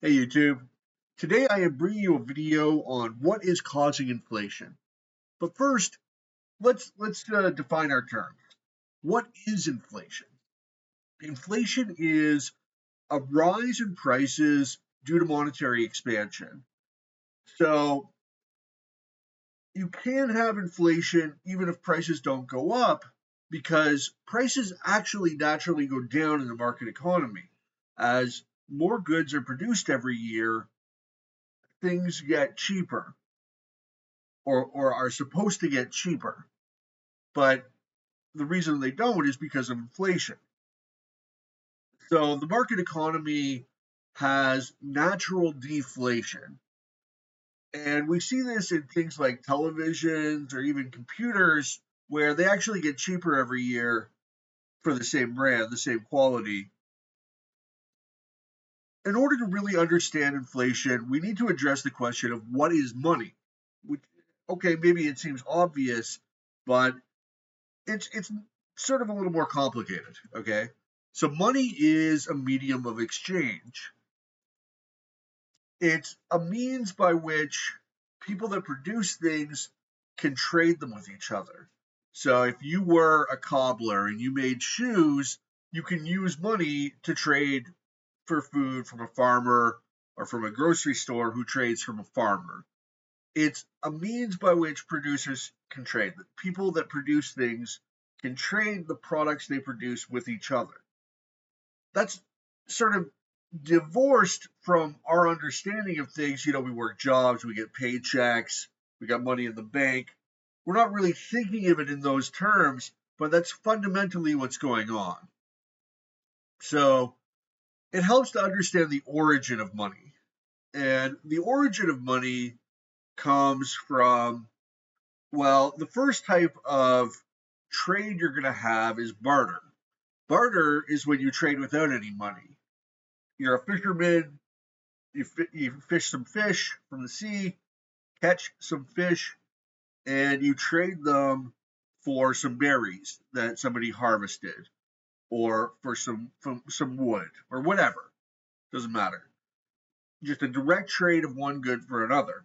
Hey YouTube. Today I am bringing you a video on what is causing inflation. But first, let's define our terms. What is inflation? Inflation is a rise in prices due to monetary expansion. So you can have inflation even if prices don't go up because prices actually naturally go down in the market economy. As more goods are produced every year, things get cheaper or are supposed to get cheaper. But the reason they don't is because of inflation. So the market economy has natural deflation. And we see this in things like televisions or even computers, where they actually get cheaper every year for the same brand, the same quality. In order to really understand inflation, we need to address the question of what is money. Which, okay, maybe it seems obvious, but it's sort of a little more complicated. Okay, so money is a medium of exchange. It's a means by which people that produce things can trade them with each other. So if you were a cobbler and you made shoes, you can use money to trade for food from a farmer or from a grocery store who trades from a farmer. It's a means by which producers can trade. People that produce things can trade the products they produce with each other. That's sort of divorced from our understanding of things. You know, we work jobs, we get paychecks, we got money in the bank. We're not really thinking of it in those terms, but that's fundamentally what's going on. So it helps to understand the origin of money. And the origin of money comes from, well, the first type of trade you're going to have is barter. Barter is when you trade without any money. You're a fisherman, you fish some fish from the sea, catch some fish, and you trade them for some berries that somebody harvested, or for some wood, or whatever. Doesn't matter. Just a direct trade of one good for another.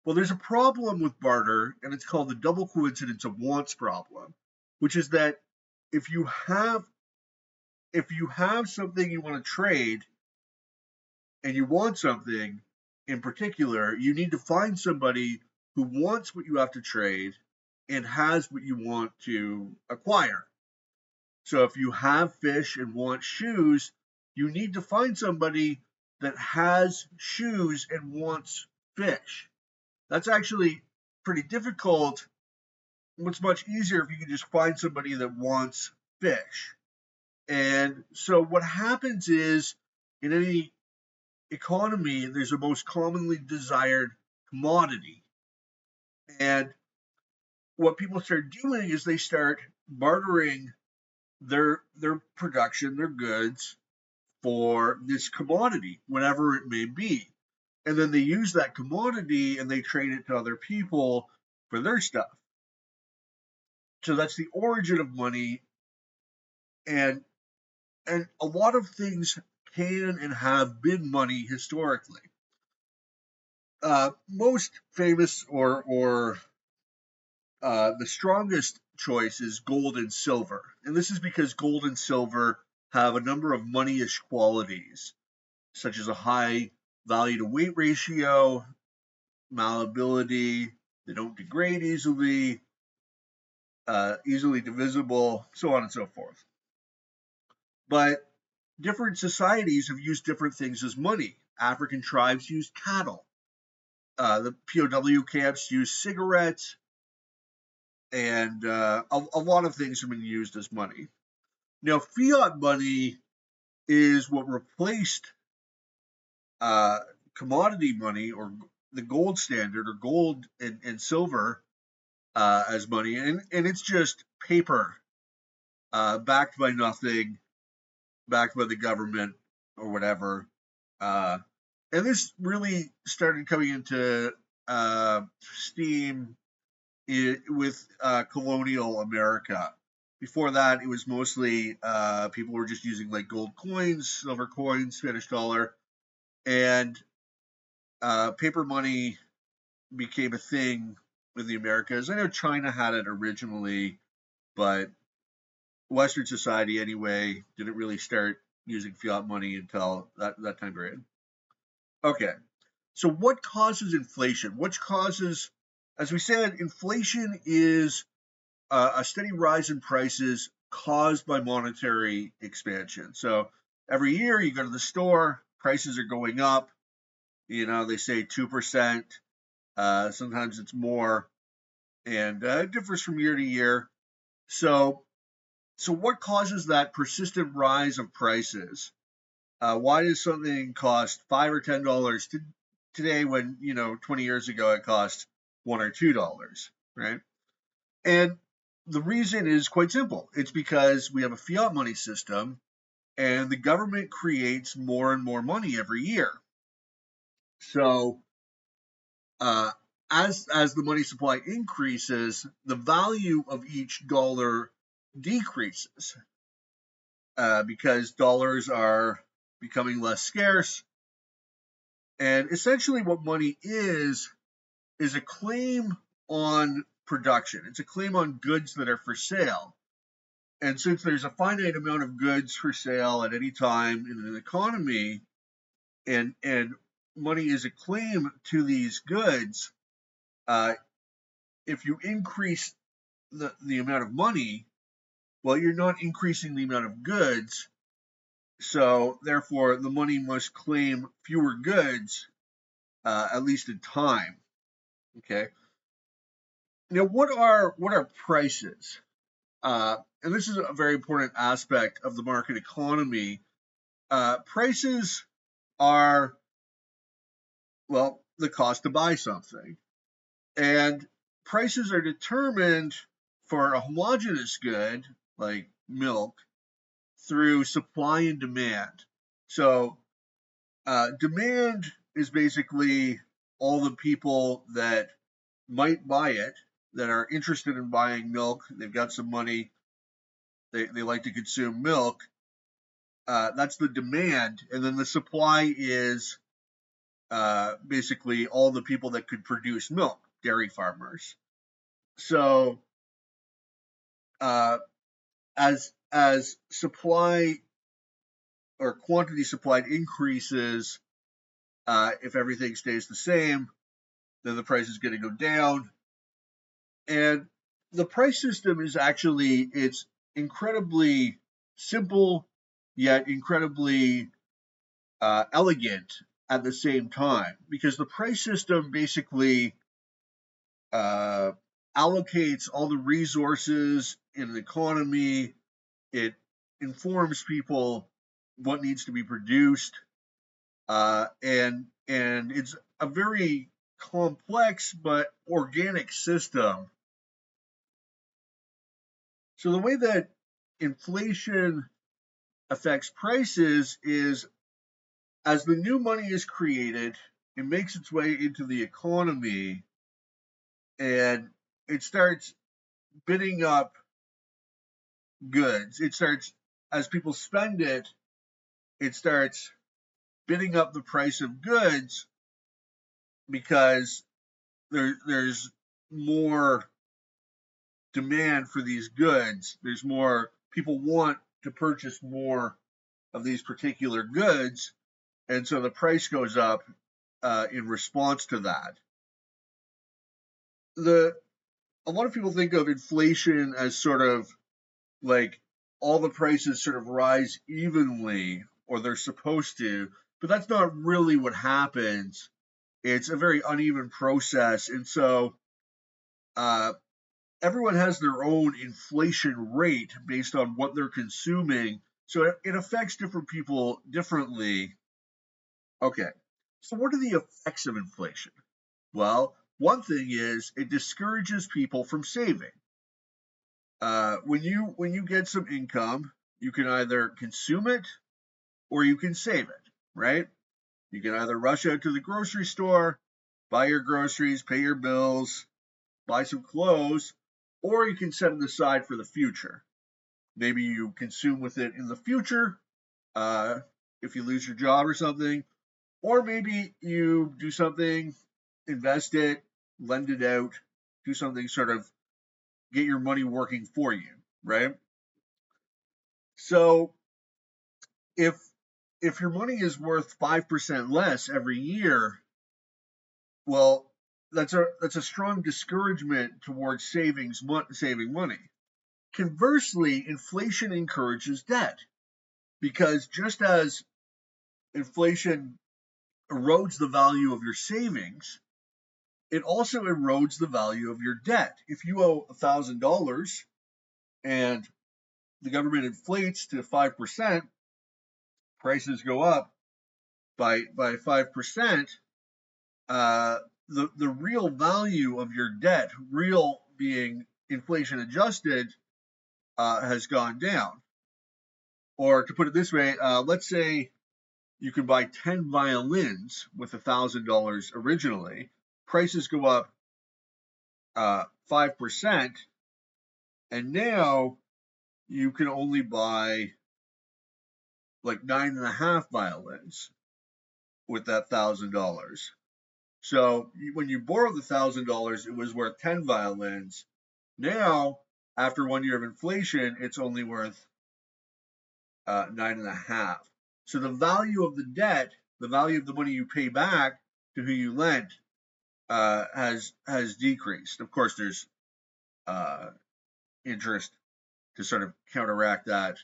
Well, there's a problem with barter, and it's called the double coincidence of wants problem, which is that if you have if you have something you want to trade and you want something in particular, you need to find somebody who wants what you have to trade and has what you want to acquire. So if you have fish and want shoes, you need to find somebody that has shoes and wants fish. That's actually pretty difficult. It's much easier if you can just find somebody that wants fish. And so what happens is, in any economy, there's a most commonly desired commodity. And what people start doing is they start bartering their production, their goods, for this commodity, whatever it may be. And then they use that commodity and they trade it to other people for their stuff. So that's the origin of money. And and a lot of things can and have been money historically. Most famous or the strongest choice is gold and silver, and this is because gold and silver have a number of moneyish qualities, such as a high value to weight ratio, malleability, they don't degrade easily, easily divisible, so on and so forth. But different societies have used different things as money. African tribes use cattle. The POW camps use cigarettes, and a lot of things have been used as money. Now, fiat money is what replaced uh, commodity money or the gold standard or gold and silver as money, and it's just paper backed by nothing, backed by the government or whatever. Uh, and this really started coming into steam with colonial America. Before that, it was mostly people were just using like gold coins, silver coins, Spanish dollar. and paper money became a thing in the Americas. I know China had it originally, but Western society anyway didn't really start using fiat money until that time period. Okay, so what causes inflation? What causes, as we said, inflation is a steady rise in prices caused by monetary expansion. So every year you go to the store, prices are going up. You know, they say 2%. Sometimes it's more, and it differs from year to year. So, so what causes that persistent rise of prices? Why does something cost $5 or $10 today when 20 years ago it cost $1 or $2, right? And the reason is quite simple. It's because we have a fiat money system, and the government creates more and more money every year. So uh, as the money supply increases, the value of each dollar decreases because dollars are becoming less scarce. And essentially, what money is a claim on production. It's a claim on goods that are for sale. And since there's a finite amount of goods for sale at any time in an economy, and money is a claim to these goods, uh, if you increase the amount of money, well, you're not increasing the amount of goods. So therefore, the money must claim fewer goods, at least in time. Okay. Now, what are prices? And this is a very important aspect of the market economy. Prices are, well, the cost to buy something. And prices are determined for a homogeneous good, like milk, through supply and demand. So, demand is basically all the people that might buy it, that are interested in buying milk. They've got some money, they like to consume milk. That's the demand. And then the supply is basically all the people that could produce milk, dairy farmers. So uh, as supply or quantity supplied increases, if everything stays the same, then the price is going to go down. And the price system is actually, it's incredibly simple yet incredibly elegant at the same time, because the price system basically uh, allocates all the resources in an economy. It informs people what needs to be produced, and it's a very complex but organic system. So the way that inflation affects prices is, as the new money is created, it makes its way into the economy, and it starts bidding up goods. It starts, as people spend it, it starts bidding up the price of goods because there's more demand for these goods. There's more people want to purchase more of these particular goods, and so the price goes up in response to that. The A lot of people think of inflation as sort of like all the prices sort of rise evenly, or they're supposed to, but that's not really what happens. It's a very uneven process, and so uh, everyone has their own inflation rate based on what they're consuming. So it affects different people differently. Okay, so what are the effects of inflation? Well, one thing is it discourages people from saving. When you get some income, you can either consume it or you can save it, right? You can either rush out to the grocery store, buy your groceries, pay your bills, buy some clothes, or you can set it aside for the future. Maybe you consume with it in the future, uh, if you lose your job or something, Or maybe you do something, invest it, lend it out, do something sort of get your money working for you, right? So if if your money is worth 5% less every year, well, that's a strong discouragement towards saving money. Conversely, inflation encourages debt because just as inflation erodes the value of your savings, it also erodes the value of your debt. If you owe $1,000 and the government inflates to 5%, prices go up by 5%. Uh, the real value of your debt, real being inflation adjusted, has gone down. Or to put it this way, let's say you can buy 10 violins with $1,000 originally. Prices go up 5%, and now you can only buy like 9.5 violins with that $1,000. So when you borrowed the $1,000, it was worth 10 violins. Now, after 1 year of inflation, it's only worth 9.5. So the value of the debt, the value of the money you pay back to who you lent, has decreased. Of course, there's uh, interest to sort of counteract that,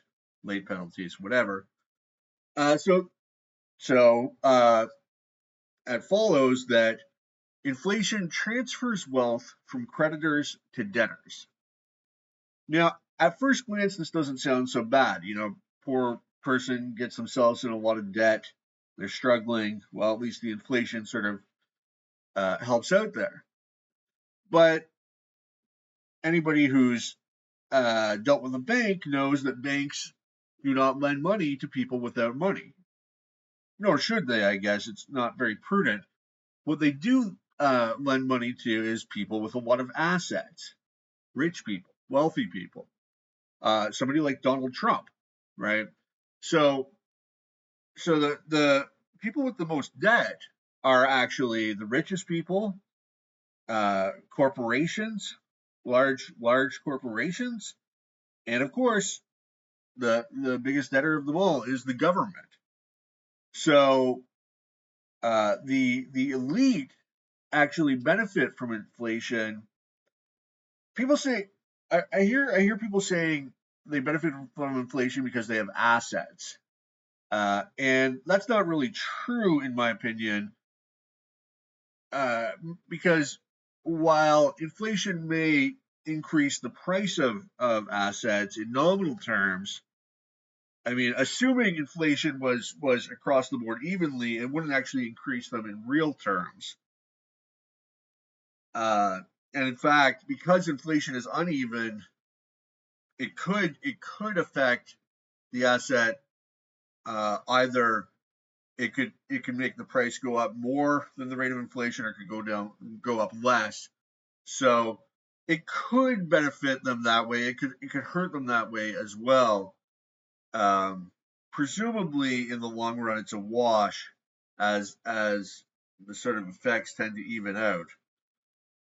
late penalties, whatever. So it follows that inflation transfers wealth from creditors to debtors. Now, at first glance, this doesn't sound so bad. Poor person gets themselves in a lot of debt. They're struggling. Well, at least the inflation sort of helps out there. But anybody who's dealt with a bank knows that banks do not lend money to people without money. Nor should they, I guess. It's not very prudent. What they do lend money to is people with a lot of assets, rich people, wealthy people, somebody like Donald Trump, right? So, so the people with the most debt are actually the richest people, corporations, large corporations, and of course, the biggest debtor of them all is the government. So, the elite actually benefit from inflation. People say, I hear people saying they benefit from inflation because they have assets, and that's not really true in my opinion, because while inflation may increase the price of assets in nominal terms, I mean, assuming inflation was across the board evenly, it wouldn't actually increase them in real terms. Uh, and in fact, because inflation is uneven, it could affect the asset. Either it could make the price go up more than the rate of inflation, or it could go up less. So it could benefit them that way. It could hurt them that way as well. Um, Presumably, in the long run, it's a wash, as the sort of effects tend to even out.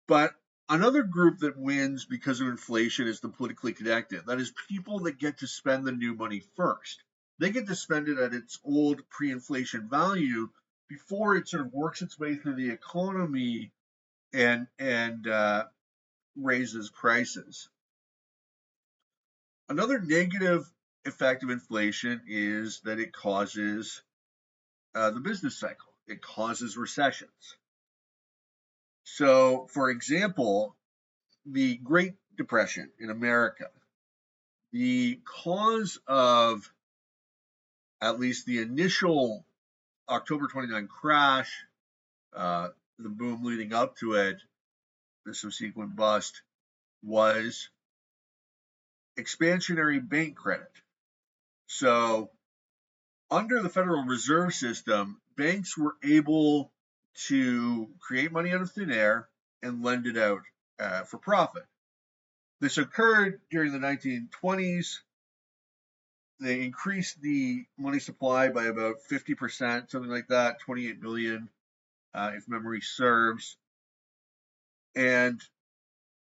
But another group that wins because of inflation is the politically connected. That is, people that get to spend the new money first. They get to spend it at its old pre-inflation value before it sort of works its way through the economy and raises prices. Another negative effect of inflation is that it causes the business cycle. It causes recessions. So, for example, the Great Depression in America, the cause of at least the initial October 29 crash, uh, the boom leading up to it, the subsequent bust, was expansionary bank credit. So, under the Federal Reserve System, banks were able to create money out of thin air and lend it out for profit. This occurred during the 1920s. they increased the money supply by about 50%, something like that, 28 billion, if memory serves. And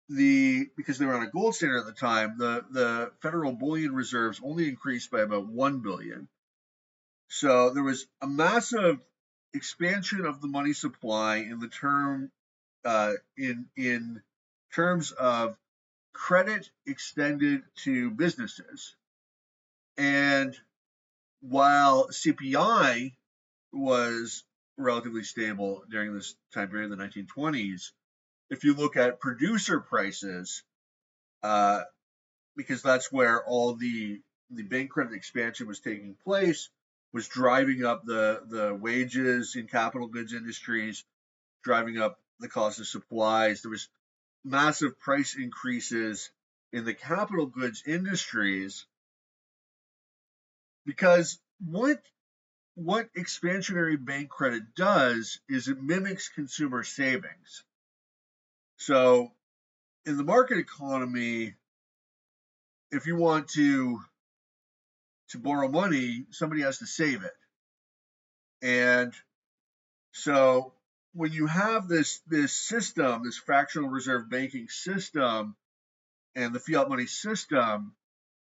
because they were on a gold standard at the time, the federal bullion reserves only increased by about 1 billion. So there was a massive expansion of the money supply in terms of credit extended to businesses. And while CPI was relatively stable during this time period, the 1920s, if you look at producer prices, because that's where all the bank credit expansion was taking place, was driving up the wages in capital goods industries, driving up the cost of supplies. There was massive price increases in the capital goods industries because what expansionary bank credit does is it mimics consumer savings. So in the market economy, if you want to borrow money, somebody has to save it. And so when you have this system, this fractional reserve banking system and the fiat money system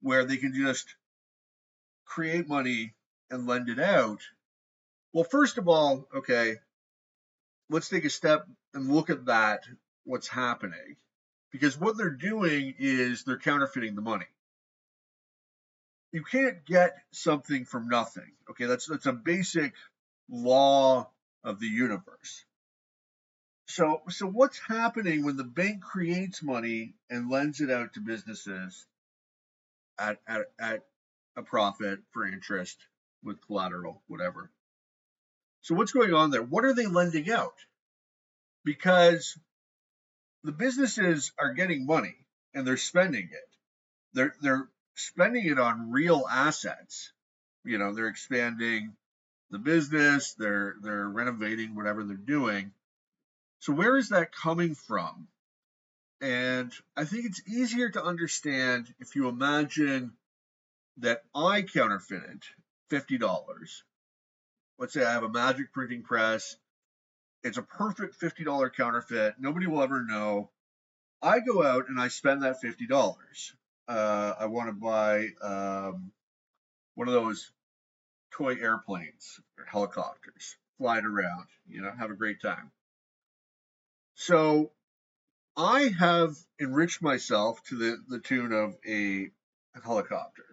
where they can just create money and lend it out, well, first of all, okay, let's take a step and look at that, what's happening. Because what they're doing is they're counterfeiting the money. You can't get something from nothing. Okay, that's a basic law of the universe. So what's happening when the bank creates money and lends it out to businesses at a profit for interest with collateral, whatever? So what's going on there? What are they lending out? Because the businesses are getting money and they're spending it. They're spending it on real assets. You know, they're expanding the business, they're renovating whatever they're doing. So where is that coming from? And I think it's easier to understand if you imagine that I counterfeited $50. Let's say I have a magic printing press. It's a perfect $50 counterfeit. Nobody will ever know. I go out and I spend that $50. I want to buy one of those toy airplanes or helicopters, fly it around, have a great time. So I have enriched myself to the tune of a helicopter,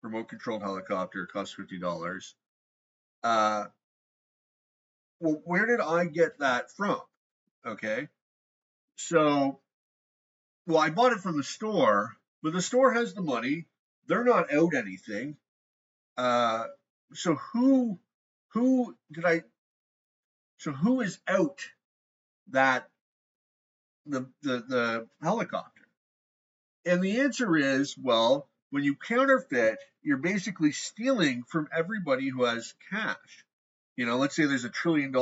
remote controlled helicopter, costs $50. Well, where did I get that from? Okay, so I bought it from the store, but the store has the money. They're not out anything. So who did I? So who is out that the helicopter? And the answer is, well, when you counterfeit, you're basically stealing from everybody who has cash. Let's say there's $1 trillion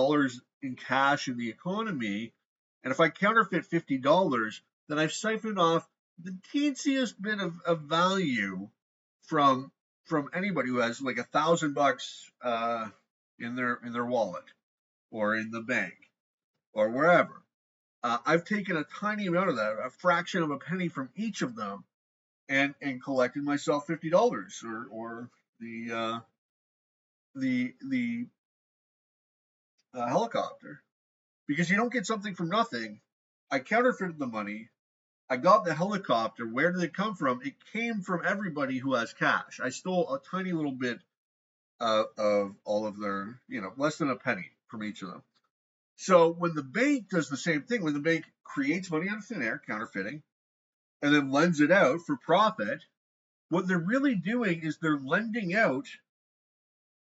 in cash in the economy, and if I counterfeit $50, then I've siphoned off the teensiest bit of value from anybody who has like $1,000 in their wallet or in the bank or wherever. I've taken a tiny amount of that, a fraction of a penny from each of them, and collected myself $50 or the helicopter. Because you don't get something from nothing. I counterfeited the money. I got the helicopter. Where did it come from? It came from everybody who has cash. I stole a tiny little bit of all of their, less than a penny from each of them. So when the bank does the same thing, when the bank creates money out of thin air, counterfeiting, and then lends it out for profit, what they're really doing is they're lending out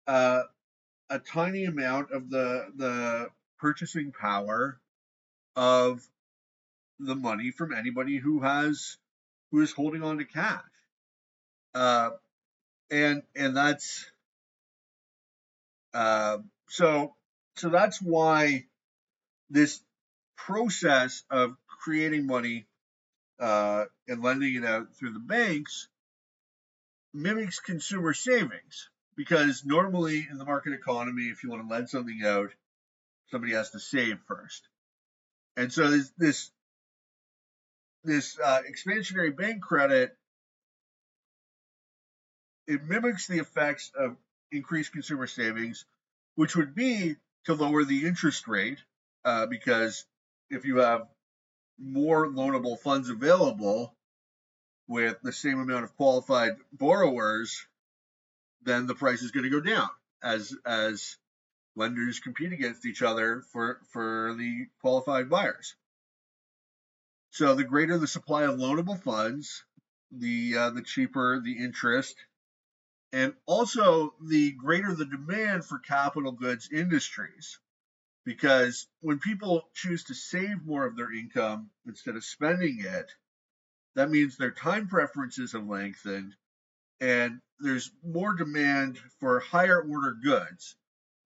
a tiny amount of the purchasing power of the money from anybody who is holding on to cash. And that's so that's why this process of creating money and lending it out through the banks mimics consumer savings, because normally in the market economy, if you want to lend something out, somebody has to save first. And so this expansionary bank credit, it mimics the effects of increased consumer savings, which would be to lower the interest rate, because if you have more loanable funds available with the same amount of qualified borrowers, then the price is going to go down as lenders compete against each other for the qualified buyers. So the greater the supply of loanable funds, the cheaper the interest, and also the greater the demand for capital goods industries. Because when people choose to save more of their income instead of spending it, that means their time preferences have lengthened, and there's more demand for higher order goods,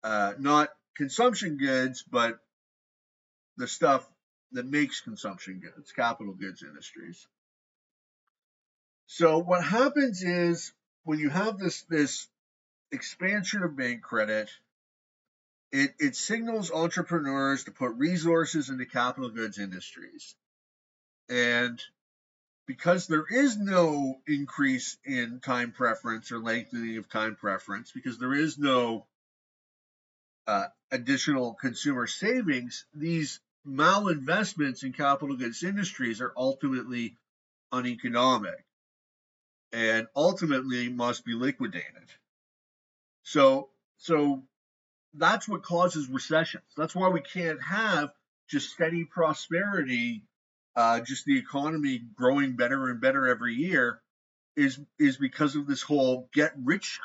not consumption goods, but the stuff that makes consumption goods, capital goods industries. So what happens is when you have this expansion of bank credit, it signals entrepreneurs to put resources into capital goods industries. And because there is no increase in time preference or lengthening of time preference, because there is no additional consumer savings, these malinvestments in capital goods industries are ultimately uneconomic and ultimately must be liquidated. So that's what causes recessions. That's why we can't have just steady prosperity, just the economy growing better and better every year, is because of this whole get rich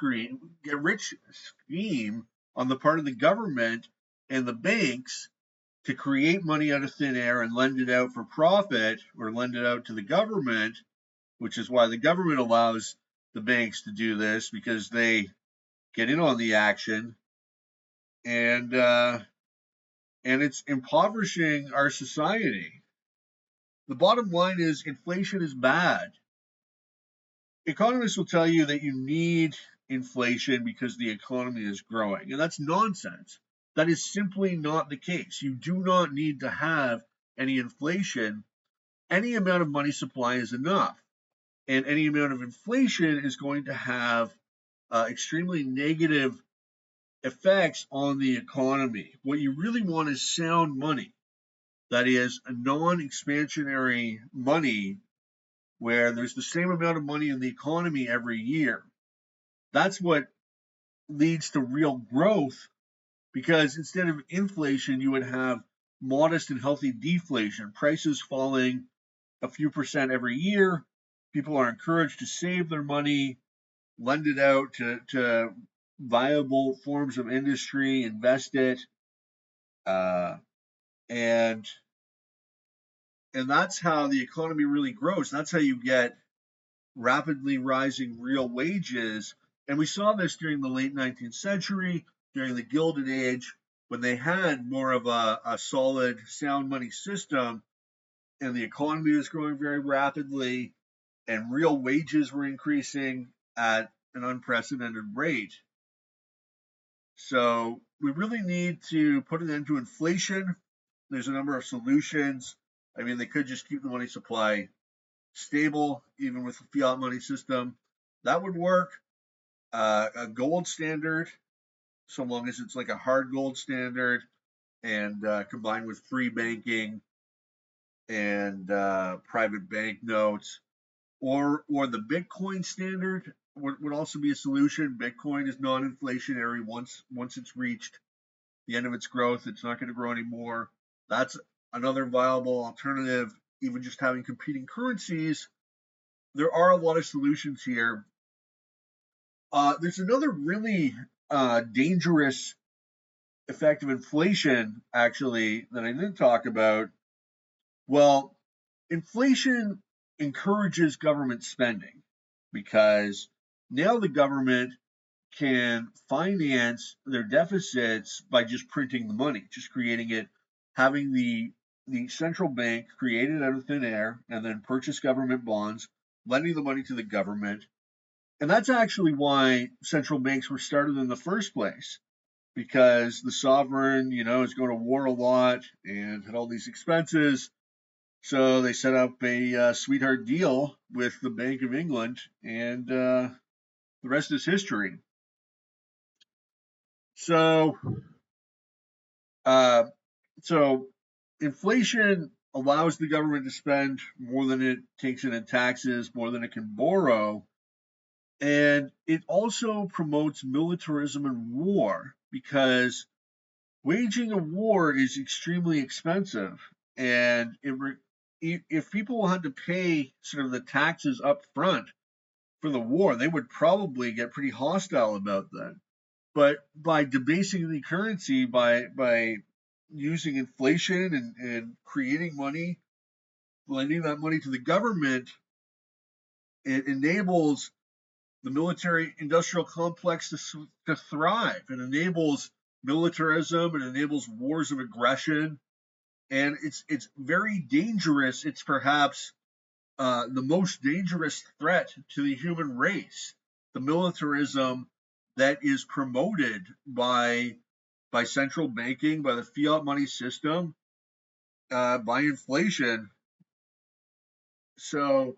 scheme on the part of the government and the banks to create money out of thin air and lend it out for profit or lend it out to the government, which is why the government allows the banks to do this, because they get in on the action, and it's impoverishing our society. The bottom line is inflation is bad. Economists will tell you that you need inflation because the economy is growing, and that's nonsense. That is simply not the case. You do not need to have any inflation. Any amount of money supply is enough, and any amount of inflation is going to have extremely negative effects on the economy. What you really want is sound money. That is a non-expansionary money where there's the same amount of money in the economy every year. That's what leads to real growth, because instead of inflation, you would have modest and healthy deflation, prices falling a few percent every year. People are encouraged to save their money, lend it out to viable forms of industry, invest it, uh, and that's how the economy really grows. That's how you get rapidly rising real wages. And we saw this during the late 19th century, during the Gilded Age, when they had more of a solid, sound money system, and the economy was growing very rapidly, and real wages were increasing at an unprecedented rate. So we really need to put an end to inflation. There's a number of solutions. I mean, they could just keep the money supply stable, even with the fiat money system. That would work. A gold standard, so long as it's like a hard gold standard, and combined with free banking and private bank notes, or the Bitcoin standard would also be a solution. Bitcoin is non-inflationary. Once it's reached the end of its growth, it's not going to grow anymore. That's another viable alternative. Even just having competing currencies, there are a lot of solutions here. There's another really dangerous effect of inflation, actually, that I didn't talk about. Well, inflation encourages government spending, because now the government can finance their deficits by just printing the money, just creating it, having the central bank create it out of thin air and then purchase government bonds, lending the money to the government. And that's actually why central banks were started in the first place, because the sovereign, is going to war a lot and had all these expenses. So they set up a sweetheart deal with the Bank of England, and the rest is history. So, uh, so inflation allows the government to spend more than it takes in taxes, more than it can borrow, and it also promotes militarism and war because waging a war is extremely expensive, and if people had to pay sort of the taxes up front for the war, they would probably get pretty hostile about that. But by debasing the currency, by using inflation and creating money, lending that money to the government, it enables the military industrial complex to thrive. It enables militarism, it enables wars of aggression, and it's very dangerous. It's perhaps the most dangerous threat to the human race. The militarism that is promoted by central banking, by the fiat money system, by inflation. So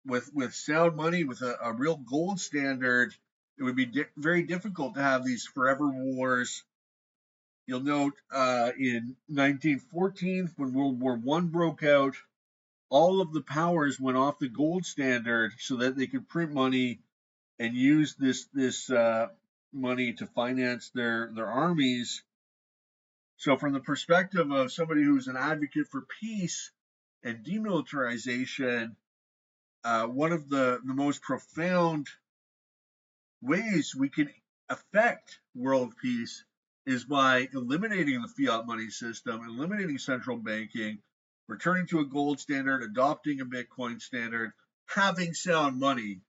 with sound money, with a real gold standard, it would be very difficult to have these forever wars. You'll note in 1914, when World War I broke out, all of the powers went off the gold standard so that they could print money and use this money to finance their armies. So, from the perspective of somebody who's an advocate for peace and demilitarization, one of the most profound ways we can affect world peace is by eliminating the fiat money system, eliminating central banking, returning to a gold standard, adopting a Bitcoin standard, having sound money.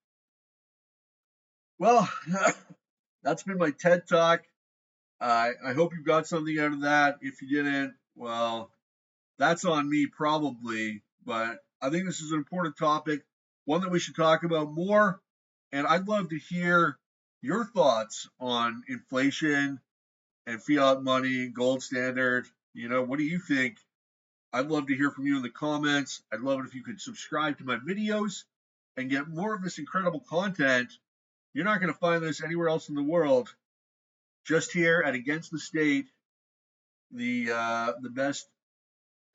Well, that's been my TED Talk. I hope you got something out of that. If you didn't, well, that's on me probably, but I think this is an important topic, one that we should talk about more. And I'd love to hear your thoughts on inflation and fiat money, gold standard. What do you think? I'd love to hear from you in the comments. I'd love it if you could subscribe to my videos and get more of this incredible content. You're not going to find this anywhere else in the world. Just here at Against the State, the best,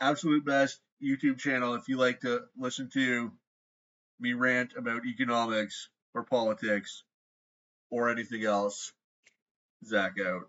absolute best YouTube channel if you like to listen to me rant about economics or politics or anything else. Zach out.